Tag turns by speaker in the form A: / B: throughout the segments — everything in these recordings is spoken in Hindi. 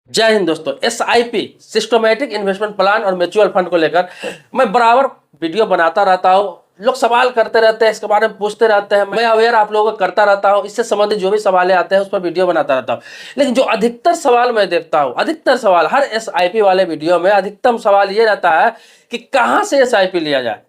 A: जय हिंद दोस्तों। एसआईपी सिस्टमैटिक इन्वेस्टमेंट प्लान और म्यूचुअल फंड को लेकर मैं बराबर वीडियो बनाता रहता हूँ। लोग सवाल करते रहते हैं, इसके बारे में पूछते रहते हैं, मैं अवेयर आप लोगों को करता रहता हूँ। इससे संबंधित जो भी सवाल आते हैं उस पर वीडियो बनाता रहता हूँ। लेकिन जो अधिकतर सवाल मैं देखता हूँ, अधिकतर सवाल हर एसआईपी वाले वीडियो में अधिकतम सवाल ये रहता है कि कहाँ से एसआईपी लिया जाए,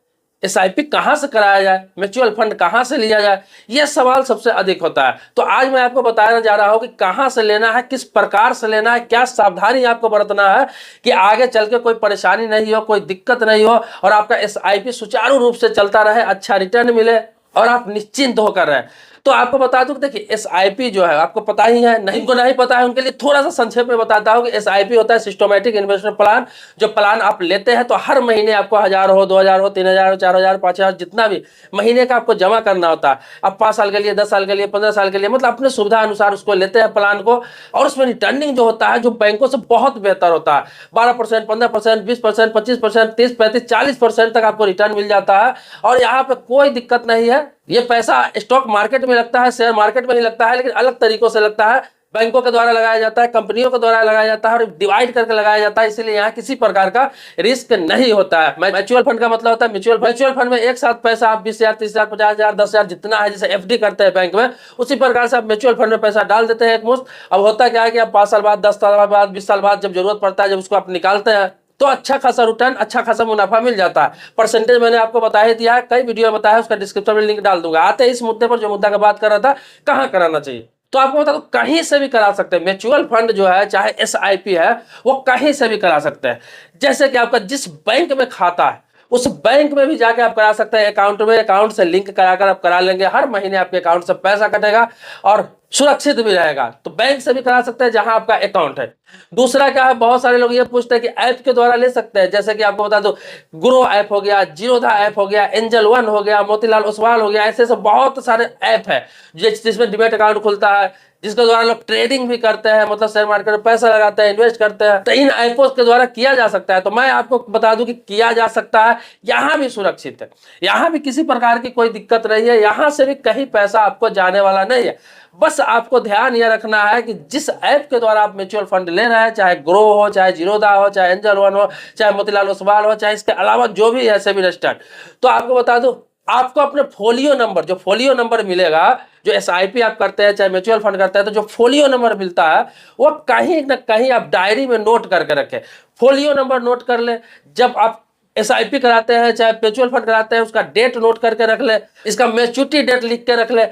A: एसआईपी कहाँ से कराया जाए, म्यूचुअल फंड कहाँ से लिया जाए, यह सवाल सबसे अधिक होता है। तो आज मैं आपको बताने जा रहा हूँ कि कहाँ से लेना है, किस प्रकार से लेना है, क्या सावधानी आपको बरतना है कि आगे चल के कोई परेशानी नहीं हो, कोई दिक्कत नहीं हो और आपका एसआईपी सुचारू रूप से चलता रहे, अच्छा रिटर्न मिले और आप निश्चिंत होकर रहें। तो आपको बता दूं, देखिए एसआईपी जो है आपको पता ही है, नहीं को नहीं पता है उनके लिए थोड़ा सा संक्षेप में बताता हूं कि एसआईपी होता है सिस्टमैटिक इन्वेस्टमेंट प्लान। जो प्लान आप लेते हैं तो हर महीने आपको 1000 हो, 2000 हो, 3000 हो, 4000, 5000 जितना भी महीने का आपको जमा करना होता है। आप 5 साल के लिए, 10 साल के लिए, 15 साल के लिए, मतलब अपने सुविधा अनुसार उसको लेते हैं प्लान को। और उसमें रिटर्निंग जो होता है जो बैंकों से बहुत बेहतर होता है। 12%, 15%, 20%, 25%, 30, 35, 40% तक आपको रिटर्न मिल जाता है। और यहाँ पे कोई दिक्कत नहीं है। ये पैसा स्टॉक मार्केट में लगता है, शेयर मार्केट में ही लगता है, लेकिन अलग तरीकों से लगता है। बैंकों के द्वारा लगाया जाता है, कंपनियों के द्वारा लगाया जाता है और डिवाइड करके लगाया जाता है। इसलिए यहाँ किसी प्रकार का रिस्क नहीं होता है। म्यूचुअल फंड का मतलब होता है म्यूचुअल फंड में एक साथ पैसा आप 20,000, 30,000, 50,000, 10,000 जितना है, जैसे एफडी करते हैं बैंक में, उसी प्रकार से आप म्यूचुअल फंड में पैसा डाल देते हैं एक मुश्त। अब होता क्या है कि आप 5 साल बाद, 10 साल बाद, 20 साल बाद जब जरूरत पड़ता है, जब उसको आप निकालते हैं तो अच्छा खासा रिटर्न, अच्छा खासा मुनाफा मिल जाता है। परसेंटेज मैंने आपको बता ही दिया है, कई वीडियो में बताया है, उसका डिस्क्रिप्शन में लिंक डाल दूंगा। आते हैं इस मुद्दे पर, जो मुद्दा का बात कर रहा था, कहाँ कराना चाहिए। तो आपको बता दो, कहीं से भी करा सकते हैं। म्यूचुअल फंड जो है, चाहे एसआईपी है, वो कहीं से भी करा सकते हैं। जैसे कि आपका जिस बैंक में खाता है उस बैंक में भी जाके आप करा सकते हैं। अकाउंट में, अकाउंट से लिंक कराकर आप करा लेंगे, हर महीने आपके अकाउंट से पैसा कटेगा और सुरक्षित भी रहेगा। तो बैंक से भी करा सकते हैं जहां आपका अकाउंट है। दूसरा क्या है, बहुत सारे लोग ये पूछते हैं कि ऐप के द्वारा ले सकते हैं। जैसे कि आपको बता दो, ग्रो ऐप हो गया, जीरोधा ऐप हो गया, एंजल वन हो गया, मोतीलाल ओसवाल हो गया, ऐसे ऐसे बहुत सारे ऐप है जिसमें डिमेट अकाउंट खुलता है, जिसके द्वारा लोग ट्रेडिंग भी करते हैं, मतलब शेयर मार्केट में पैसा लगाते हैं, इन्वेस्ट करते हैं। तो इन ऐपों के द्वारा किया जा सकता है। तो मैं आपको बता दूं कि किया जा सकता है, यहाँ भी सुरक्षित है, यहाँ भी किसी प्रकार की कोई दिक्कत नहीं है, यहाँ से भी कहीं पैसा आपको जाने वाला नहीं है। बस आपको ध्यान यह रखना है कि जिस ऐप के द्वारा आप म्यूचुअल फंड ले रहे हैं, चाहे ग्रो हो, चाहे जीरोधा हो, चाहे एंजल वन हो, चाहे मोतीलाल ओसवाल हो, चाहे इसके अलावा जो भी है सेबी रजिस्टर्ड, तो आपको बता दूं, आपको अपने फोलियो नंबर, जो फोलियो नंबर मिलेगा, जो एसआईपी आप करते हैं, चाहे म्यूचुअल फंड करते हैं, तो जो फोलियो नंबर मिलता है वो कहीं ना कहीं आप डायरी में नोट करके रखें। फोलियो नंबर नोट कर ले। जब आप एसआईपी कराते हैं, चाहे म्यूचुअल फंड कराते हैं, उसका डेट नोट करके रख ले, इसका मैच्योरिटी डेट लिख के रख ले।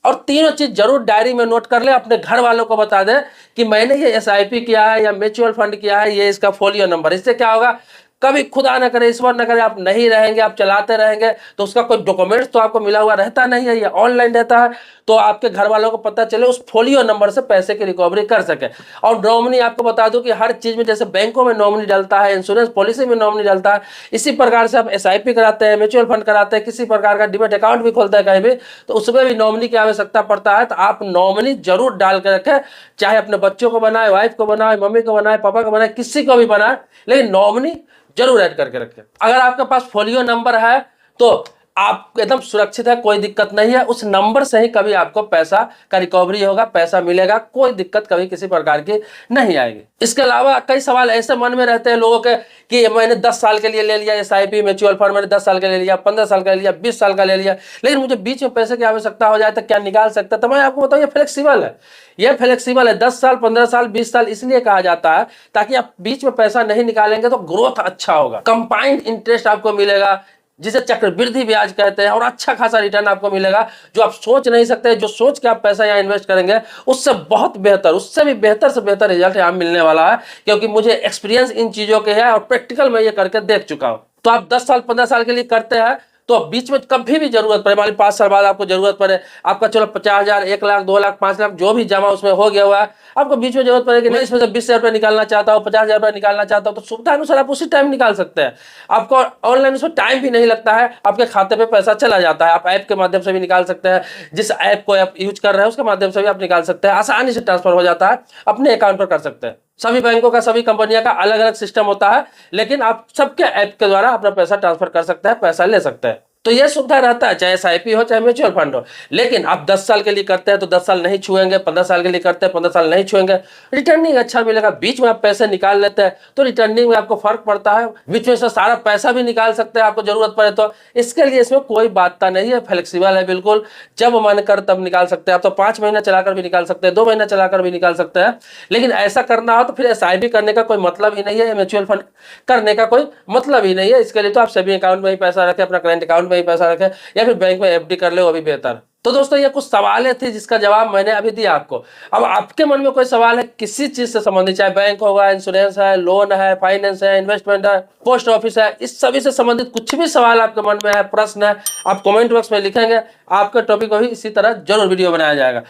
A: और तीनों चीज जरूर डायरी में नोट कर ले। अपने घर वालों को बता दे कि मैंने ये एसआईपी किया है या म्यूचुअल फंड किया है, ये इसका फोलियो नंबर। इससे क्या होगा, कभी खुदा ना करे, ईश्वर ना करे, आप नहीं रहेंगे, आप चलाते रहेंगे तो उसका कोई डॉक्यूमेंट्स तो आपको मिला हुआ रहता नहीं है, ये ऑनलाइन रहता है, तो आपके घर वालों को पता चले, उस फोलियो नंबर से पैसे की रिकवरी कर सके। और नॉमिनी आपको बता दूं कि हर चीज में, जैसे बैंकों में नॉमिनी डलता है, इंश्योरेंस पॉलिसी में नॉमिनी डलता है, इसी प्रकार से आप एसआईपी कराते हैं, म्यूचुअल फंड कराते हैं, किसी प्रकार का डिमेट अकाउंट भी खोलते हैं कहीं भी, तो उसमें भी नॉमिनी की आवश्यकता पड़ता है। तो आप नॉमिनी जरूर डाल के रखें, चाहे अपने बच्चों को बनाए, वाइफ को बनाए, मम्मी को बनाए, पापा को बनाए, किसी को भी बनाए, लेकिन नॉमिनी जरूर ऐड करके रखें। अगर आपके पास फोलियो नंबर है तो आप एकदम सुरक्षित है, कोई दिक्कत नहीं है। उस नंबर से ही कभी आपको पैसा का रिकवरी होगा, पैसा मिलेगा, कोई दिक्कत कभी किसी प्रकार की नहीं आएगी। इसके अलावा कई सवाल ऐसे मन में रहते हैं लोगों के कि मैंने 10 साल के लिए ले लिया एसआईपी, म्यूचुअल फंड मैंने 10 साल का ले लिया, 15 साल का ले लिया, 20 साल का ले लिया, लेकिन मुझे बीच में पैसे की आवश्यकता हो जाए तो क्या निकाल सकता है? तो मैं आपको बताऊं, ये फ्लेक्सिबल है, ये फ्लेक्सिबल है। 10 साल, 15 साल, 20 साल इसलिए कहा जाता है ताकि आप बीच में पैसा नहीं निकालेंगे तो ग्रोथ अच्छा होगा, कंपाउंड इंटरेस्ट आपको मिलेगा, जिसे चक्रवृद्धि ब्याज कहते हैं, और अच्छा खासा रिटर्न आपको मिलेगा जो आप सोच नहीं सकते। जो सोच के आप पैसा यहाँ इन्वेस्ट करेंगे उससे बहुत बेहतर, उससे भी बेहतर से बेहतर रिजल्ट यहाँ मिलने वाला है, क्योंकि मुझे एक्सपीरियंस इन चीजों के है और प्रैक्टिकल मैं ये करके देख चुका हूँ। तो आप 10 साल, 15 साल के लिए करते हैं तो बीच में कभी भी जरूरत पड़े, मान ली 5 साल बाद आपको जरूरत पड़े, आपका चलो 50,000, 1 लाख, 2 लाख, 5 लाख जो भी जमा उसमें हो गया हुआ है, आपको बीच में जरूरत पड़ेगी, मैं इसमें से 20,000 रुपये निकालना चाहता हूँ, 50,000 रुपये निकालना चाहता हूँ, तो सुविधा अनुसार आप उसी टाइम निकाल सकते हैं। आपको ऑनलाइन उसमें टाइम भी नहीं लगता है, आपके खाते पे पैसा चला जाता है। आप ऐप के माध्यम से भी निकाल सकते हैं, जिस ऐप को आप यूज कर रहे हैं उसके माध्यम से भी आप निकाल सकते हैं, आसानी से ट्रांसफर हो जाता है, अपने अकाउंट पर कर सकते हैं। सभी बैंकों का, सभी कंपनियों का अलग अलग सिस्टम होता है, लेकिन आप सबके ऐप के द्वारा अपना पैसा ट्रांसफर कर सकते हैं, पैसा ले सकते हैं। तो ये सुविधा रहता है, चाहे एसआईपी हो चाहे म्यूचुअल फंड हो। लेकिन आप 10 साल के लिए करते हैं तो 10 साल नहीं छुएंगे, 15 साल के लिए करते हैं 15 साल नहीं छुएंगे, रिटर्निंग अच्छा मिलेगा। बीच में आप पैसे निकाल लेते हैं तो रिटर्निंग में आपको फर्क पड़ता है, बीच में से सारा पैसा भी निकाल सकते हैं आपको जरूरत पड़े तो। इसके लिए इसमें कोई बाध्यता नहीं है, फ्लेक्सिबल है बिल्कुल, जब मन कर तब निकाल सकते हैं आप। तो 5 महीना चलाकर भी निकाल सकते हैं, 2 महीना चलाकर भी निकाल सकते हैं। लेकिन ऐसा करना हो तो फिर एसआईपी करने का कोई मतलब ही नहीं है, म्यूचुअल फंड करने का कोई मतलब ही नहीं है। इसके लिए तो आप सेविंग अकाउंट में ही पैसा रखें, अपना करेंट अकाउंट में ही पैसा रखें, या फिर बैंक में एफडी कर ले, वो भी बेहतर। तो दोस्तों ये कुछ सवाल थे जिसका जवाब मैंने अभी दिया आपको। अब आपके मन में कोई सवाल है किसी चीज से संबंधित, चाहे बैंक होगा, इंश्योरेंस है, लोन है, फाइनेंस है, इन्वेस्टमेंट है, पोस्ट ऑफिस है, इस सभी से संबंधित कुछ भी सवाल आपके मन में है, प्रश्न है, आप कमेंट बॉक्स में लिखेंगे, आपके टॉपिक को भी इसी तरह जरूर वीडियो बनाया जाएगा।